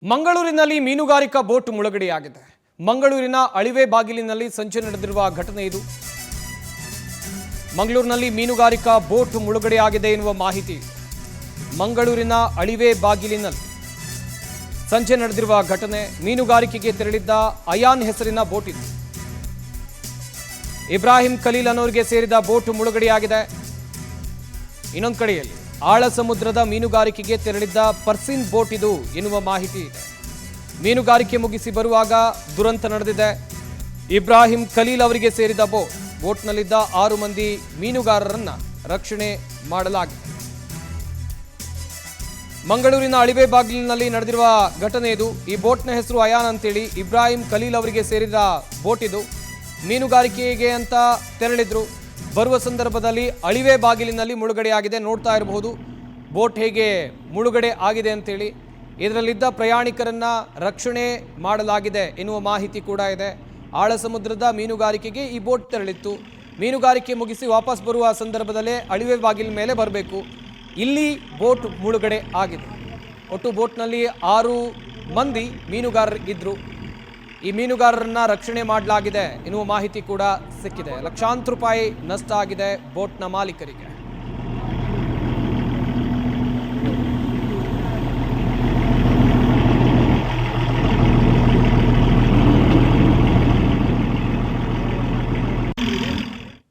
ಮಂಗಳೂರಿನಲ್ಲಿ ಮೀನುಗಾರಿಕಾ ಬೋಟ್ ಮುಳುಗಡೆಯಾಗಿದೆ. ಮಂಗಳೂರಿನ ಅಳಿವೆ ಬಾಗಿಲಿನಲ್ಲಿ ಸಂಚೆ ನಡೆದಿರುವ ಘಟನೆ ಇದು. ಮಂಗಳೂರಿನಲ್ಲಿ ಮೀನುಗಾರಿಕಾ ಬೋಟ್ ಮುಳುಗಡೆಯಾಗಿದೆ ಎನ್ನುವ ಮಾಹಿತಿ. ಮಂಗಳೂರಿನ ಅಳಿವೆ ಬಾಗಿಲಿನಲ್ಲಿ ಸಂಚೆ ನಡೆದಿರುವ ಘಟನೆ. ಮೀನುಗಾರಿಕೆಗೆ ತೆರಳಿದ್ದ ಅಯಾನ್ ಹೆಸರಿನ ಬೋಟ್ ಇದು. ಇಬ್ರಾಹಿಂ ಖಲೀಲ್ ಅನ್ನೋರಿಗೆ ಸೇರಿದ ಬೋಟ್ ಮುಳುಗಡೆಯಾಗಿದೆ. ಇನ್ನೊಂದು ಕಡೆಯಲ್ಲಿ ಆಳ ಸಮುದ್ರದ ಮೀನುಗಾರಿಕೆಗೆ ತೆರಳಿದ್ದ ಪರ್ಸಿನ್ ಬೋಟ್ ಇದು ಎನ್ನುವ ಮಾಹಿತಿ ಇದೆ. ಮೀನುಗಾರಿಕೆ ಮುಗಿಸಿ ಬರುವಾಗ ದುರಂತ ನಡೆದಿದೆ. ಇಬ್ರಾಹಿಂ ಖಲೀಲ್ ಅವರಿಗೆ ಸೇರಿದ ಬೋಟ್ನಲ್ಲಿದ್ದ 6 ಮಂದಿ ಮೀನುಗಾರರನ್ನ ರಕ್ಷಣೆ ಮಾಡಲಾಗಿದೆ. ಮಂಗಳೂರಿನ ಅಳಿವೆ ಬಾಗಿಲಿನಲ್ಲಿ ನಡೆದಿರುವ ಘಟನೆ ಇದು. ಈ ಬೋಟ್ನ ಹೆಸರು ಅಯಾನ್ ಅಂತೇಳಿ. ಇಬ್ರಾಹಿಂ ಖಲೀಲ್ ಅವರಿಗೆ ಸೇರಿದ ಬೋಟ್ ಇದು. ಮೀನುಗಾರಿಕೆಗೆ ಅಂತ ತೆರಳಿದ್ರು. ಬರುವ ಸಂದರ್ಭದಲ್ಲಿ ಅಳಿವೆ ಬಾಗಿಲಿನಲ್ಲಿ ಮುಳುಗಡೆಯಾಗಿದೆ. ನೋಡ್ತಾ ಇರಬಹುದು ಬೋಟ್ ಹೇಗೆ ಮುಳುಗಡೆ ಆಗಿದೆ ಅಂತೇಳಿ. ಇದರಲ್ಲಿದ್ದ ಪ್ರಯಾಣಿಕರನ್ನ ರಕ್ಷಣೆ ಮಾಡಲಾಗಿದೆ ಎನ್ನುವ ಮಾಹಿತಿ ಕೂಡ ಇದೆ. ಆಳ ಸಮುದ್ರದ ಮೀನುಗಾರಿಕೆಗೆ ಈ ಬೋಟ್ ತೆರಳಿತ್ತು. ಮೀನುಗಾರಿಕೆ ಮುಗಿಸಿ ವಾಪಸ್ ಬರುವ ಸಂದರ್ಭದಲ್ಲೇ ಅಳಿವೆ ಬಾಗಿಲ ಮೇಲೆ ಬರಬೇಕು. ಇಲ್ಲಿ ಬೋಟ್ ಮುಳುಗಡೆ ಆಗಿದೆ. ಒಟ್ಟು ಬೋಟ್ನಲ್ಲಿ 6 ಮಂದಿ ಮೀನುಗಾರರು ಇದ್ರು. ಈ ಮೀನುಗಾರರನ್ನ ರಕ್ಷಣೆ ಮಾಡಲಾಗಿದೆ ಎನ್ನುವ ಮಾಹಿತಿ ಕೂಡ ಸಿಕ್ಕಿದೆ. ಲಕ್ಷಾಂತರ ರೂಪಾಯಿ ನಷ್ಟ ಆಗಿದೆ ಬೋಟ್ನ ಮಾಲೀಕರಿಗೆ.